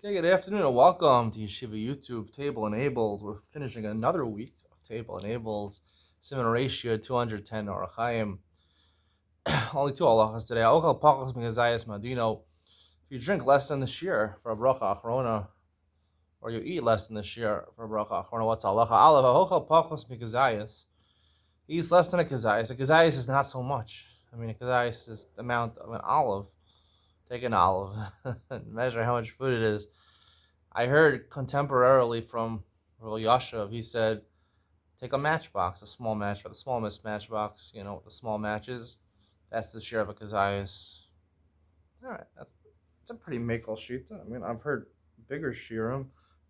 Okay, good afternoon and welcome to Yeshiva YouTube Table Enabled. We're finishing another week of Table Enabled. Simon Ratio 210 Orachaim. Only two halachas today. Ochel pachos megazayas madino. If you drink less than the shear for a bracha achrona, or you eat less than the shear for a bracha achrona, what's halacha? Aleph ochel pachos megazayas. He eats less than a kazayas. A kazayas is not so much. I mean, a kazayas is the amount of an olive. Take an olive and measure how much food it is. I heard contemporarily from Rav Yashav, he said, take a matchbox, a small match, for the smallest matchbox, the small matches. That's the share of a kazayas. All right, that's a pretty makel shita. I mean, I've heard bigger shirim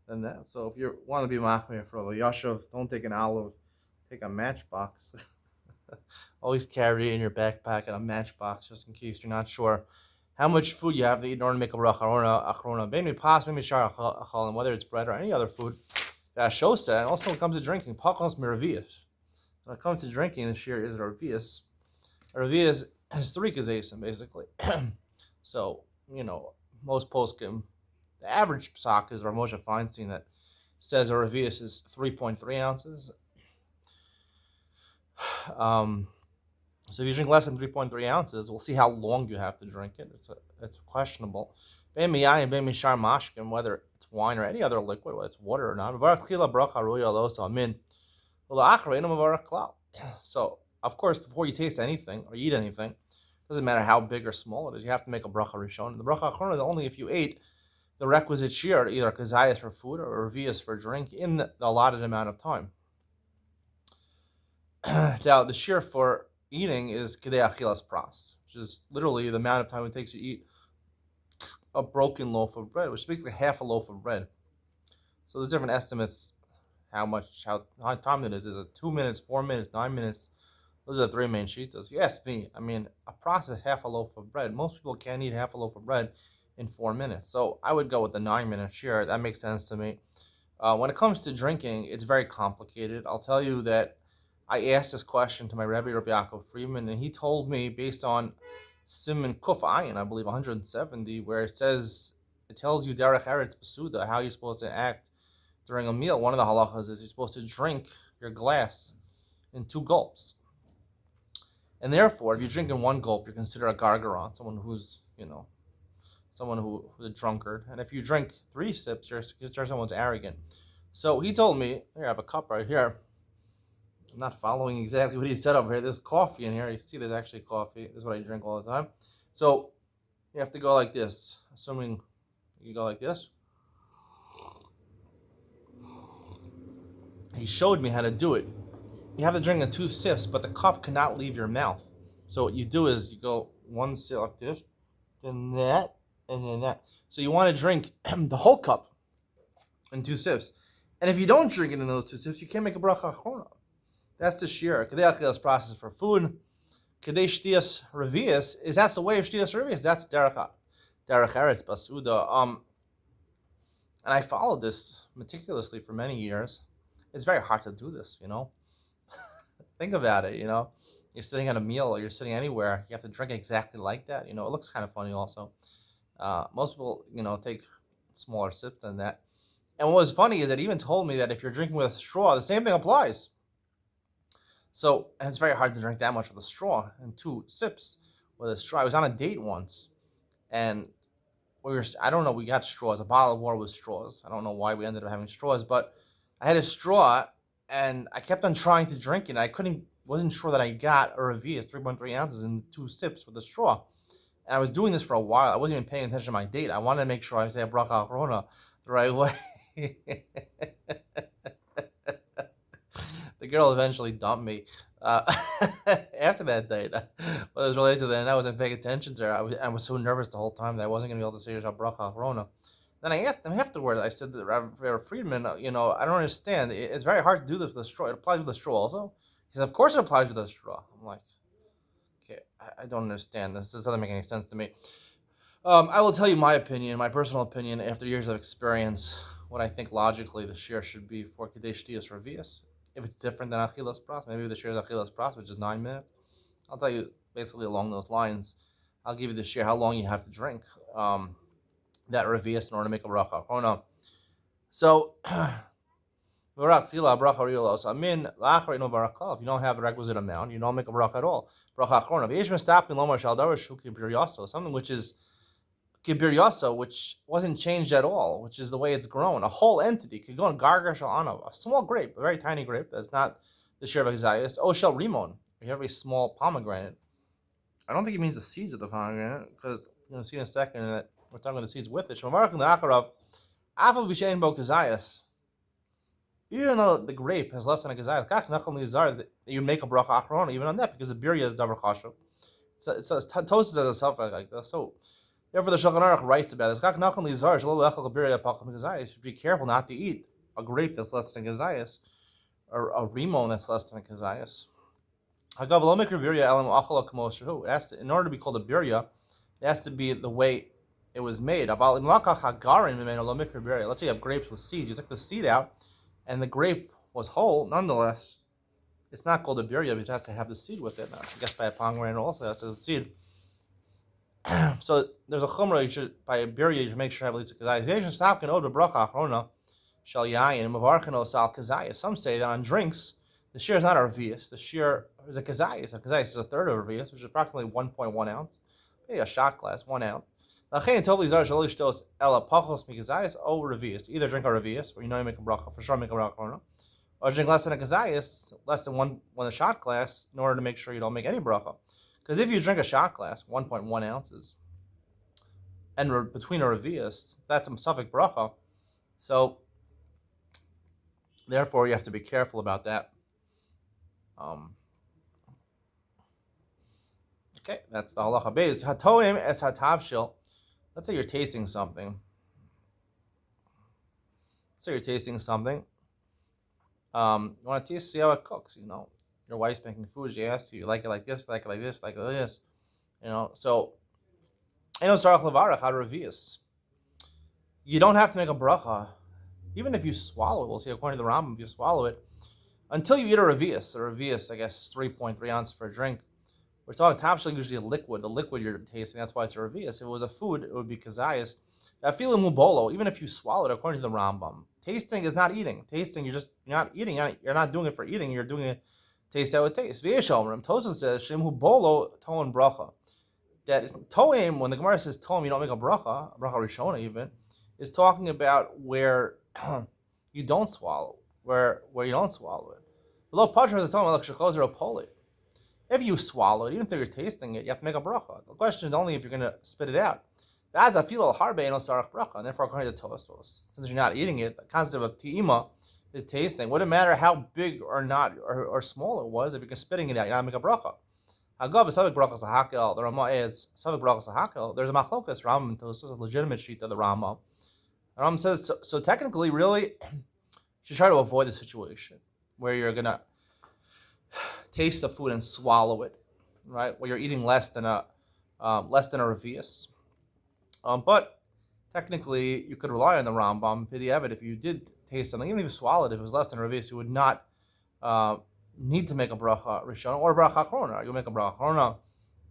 than that. So if you want to be machmir for Rav Yashav, don't take an olive, take a matchbox. Always carry it in your backpack and a matchbox just in case you're not sure how much food you have to eat in order to make a bracha achrona. Maybe pas, maybe shar achalim, whether it's bread or any other food. That shows that. And also when it comes to drinking, pakos miravias. When it comes to drinking, the shir is ravias. Ravias has three kazesim basically. So most poskim, the average psak is Rav Moshe Feinstein that says a ravias is 3.3 ounces. So if you drink less than 3.3 ounces, we'll see how long you have to drink it. It's questionable. Whether it's wine or any other liquid, whether it's water or not. So, of course, before you taste anything or eat anything, doesn't matter how big or small it is, you have to make a bracha rishon. The bracha achrona is only if you ate the requisite shir, either kazayas for food or revias for drink, in the allotted amount of time. Now, the shir for eating is kedei achilas pras, which is literally the amount of time it takes to eat a broken loaf of bread, which is basically half a loaf of bread. So there's different estimates how time it is. Is it 2 minutes, 4 minutes, 9 minutes? Those are the three main shitas. If you ask me, I mean, a pras is half a loaf of bread. Most people can't eat half a loaf of bread in 4 minutes. So I would go with the 9-minute shir. That makes sense to me. When it comes to drinking, it's very complicated. I'll tell you that I asked this question to my Rebbe, Rabbi Yaakov Friedman, and he told me based on Siman Kuf Ayin, I believe 170, where it tells you Derech Eretz Basuda, how you're supposed to act during a meal. One of the halachas is you're supposed to drink your glass in 2 gulps. And therefore, if you drink in 1 gulp, you're considered a gargaron, someone who's a drunkard. And if you drink 3 sips, you're considered someone's arrogant. So he told me, here, I have a cup right here. I'm not following exactly what he said over here. There's coffee in here. You see there's actually coffee. This is what I drink all the time. So you have to go like this. Assuming you go like this. He showed me how to do it. You have to drink in 2 sips, but the cup cannot leave your mouth. So what you do is you go 1 sip like this, then that, and then that. So you want to drink the whole cup in 2 sips. And if you don't drink it in those 2 sips, you can't make a bracha achrona. That's the shir. Kedei achilas process for food. Kedei shtias revias that's the way of shtias revias. That's derech eretz basuda. And I followed this meticulously for many years. It's very hard to do this, Think about it, You're sitting at a meal or you're sitting anywhere. You have to drink exactly like that. It looks kind of funny also. Most people, take smaller sips than that. And what was funny is that he even told me that if you're drinking with a straw, the same thing applies. So, and it's very hard to drink that much with a straw and 2 sips with a straw. I was on a date once, and I don't know, we got straws, a bottle of water with straws. I don't know why we ended up having straws, but I had a straw, and I kept on trying to drink it. Wasn't sure that I got a Revius, 3.3 ounces in 2 sips with a straw. And I was doing this for a while. I wasn't even paying attention to my date. I wanted to make sure I say bracha achrona the right way. The girl eventually dumped me after that date. But it was related to that, and I wasn't paying attention to her. I was so nervous the whole time that I wasn't going to be able to say bracha achrona. Then I asked him afterward. I said to Rabbi Friedman, I don't understand. It's very hard to do this with a straw. It applies with a straw also. He said, of course it applies with a straw. I'm like, okay, I don't understand. This doesn't make any sense to me. I will tell you my opinion, my personal opinion, after years of experience, what I think logically the share should be for Kadesh Dias Revius. If it's different than Achilas Pras, maybe the share is Achilas Pras, which is 9 minutes. I'll tell you basically along those lines. I'll give you the share how long you have to drink. that revius in order to make a bracha achrona. So, if you don't have the requisite amount, you don't make a bracha at all. Bracha achrona. Something which is kibir yasa, which wasn't changed at all, which is the way it's grown. A whole entity could go on gargar shal anav, a small grape, a very tiny grape that's not the share of exayis. Oh, shel rimon, you have a small pomegranate. I don't think it means the seeds of the pomegranate, because you're going to see in a second that we're talking about the seeds with it. Even though the grape has less than a gazayas, you make a bracha achrona even on that, because the birya is davar chashuv. It says toasted as itself like this. So therefore, the Shulchan Aruch writes about this. You should be careful not to eat a grape that's less than gazayas, or a rimon that's less than a gazayas. In order to be called a birya, it has to be the way it was made. Let's say you have grapes with seeds. You took the seed out, and the grape was whole. Nonetheless, it's not called a birya, but it has to have the seed with it. Now, I guess by a pomegranate also has the seed. So there's a chumrah, you should, by a birya, you should make sure you have at least a kazayas. Some say that on drinks, the shear is not a revius. The shear is a kazayas. A kazayas is a third of a revius, which is approximately 1.1 ounce. Maybe a shot glass, 1 ounce. Either drink a revius, or you make a bracha, for sure make a bracha, or drink less than a kazayas, less than one a shot glass, in order to make sure you don't make any bracha. Because if you drink a shot glass, 1.1 ounces, and between a revius, that's a masafik bracha. So, therefore, you have to be careful about that. Okay, that's the halacha beis. Hatoim es hatavshil. Let's say you're tasting something. You want to taste, see how it cooks. Your wife's making food. She asks you like it like this, like it like this, like this. So you don't have to make a bracha, even if you swallow it. We'll see, according to the Rambam, if you swallow it, until you eat a revius. A revius, I guess, 3.3 ounces for a drink. We're talking tapshil, usually a liquid. The liquid you're tasting, that's why it's a revius. If it was a food, it would be kazayas. That feeling mubolo, even if you swallow it, according to the Rambam, tasting is not eating. Tasting, you're not eating. You're not doing it for eating. You're doing it taste how it tastes. Tosfos says shemhu bolo toan bracha. That is toim. When the Gemara says toim, you don't make a bracha rishona even, is talking about where you don't swallow, where you don't swallow it. Below patra is toim like. If you swallow it, even if you're tasting it, you have to make a bracha. The question is only if you're going to spit it out. That's a filo harbe no sarach bracha, and therefore according to Tosfos, since you're not eating it, the concept of ti'ima is tasting. Wouldn't matter how big or not or small it was, if you're spitting it out, you're not make a bracha. Hagav is savik brachas lahakel. The Rama is savik brachas lahakel. There's a machlokas Rambam and Tosfos, a legitimate sheet of the Rama. The Rambam says so technically, really, you should try to avoid the situation where you're gonna taste the food and swallow it, right? Where you're eating less than a revius. But technically, you could rely on the Rambam. If you did taste something, even if you swallowed it, if it was less than a revius, you would not need to make a bracha rishon or bracha achrona. You'll make a bracha achrona,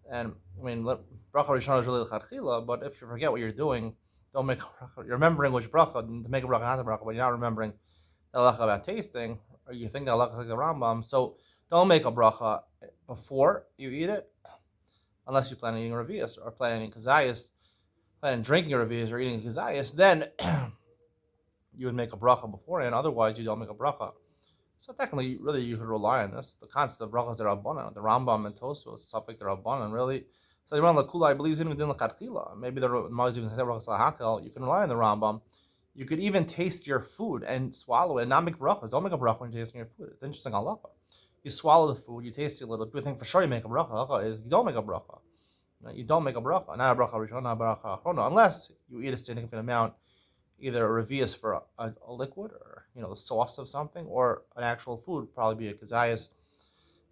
and bracha rishon is really l'chadchila. But if you forget what you're doing, don't make. You're remembering which bracha to make a bracha, not a bracha, but you're not remembering the halacha about tasting, or you think the halacha is like the Rambam. So don't make a bracha before you eat it, unless you plan on eating a revius or plan on eating kazayas. Plan on drinking a revius or eating a kazayas, then you would make a bracha beforehand. Otherwise, you don't make a bracha. So technically, really, you could rely on this. The concept of brachas that are abundant, the Rambam and Tosfos, suffix they're abundant. Really, so the Rambam Lakula, I believe, even within the Kadchila. Maybe the Ramaz even says brachas lahakel. You can rely on the Rambam. You could even taste your food and swallow it and not make brachas. Don't make a bracha when you're tasting your food. It's interesting halacha. You swallow the food, you taste it a little bit. You think for sure you make a bracha. Halacha is you don't make a bracha. You don't make a bracha, not a bracha rishon, not a bracha achrona, unless you eat a significant amount, either a revius for a liquid, or the sauce of something, or an actual food, probably be a kazayas.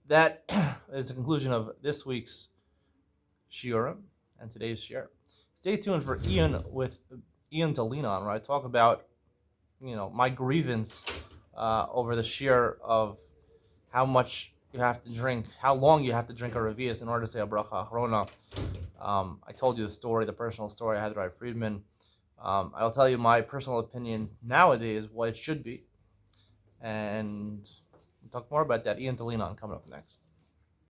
That is the conclusion of this week's shiurim and today's shiur. Stay tuned for Ian Delina, where I talk about my grievance over the shiur of how much you have to drink, how long you have to drink a revius in order to say a bracha achrona. I told you the personal story I had with Rabbi Friedman. I'll tell you my personal opinion nowadays, what it should be, and we'll talk more about that. Ian Tolinon coming up next.